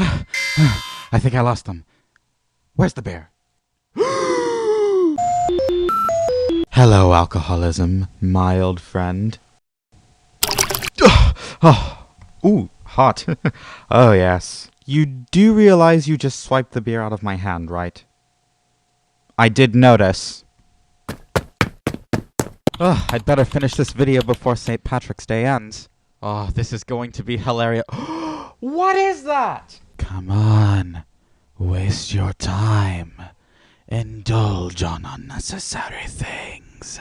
I think I lost them. Where's the bear? Hello, alcoholism, my old friend. Oh, ooh, hot. Oh, yes. You do realize you just swiped the beer out of my hand, right? I did notice. Ugh, I'd better finish this video before St. Patrick's Day ends. Oh, this is going to be hilarious. What is that? Come on. Waste your time. Indulge on unnecessary things.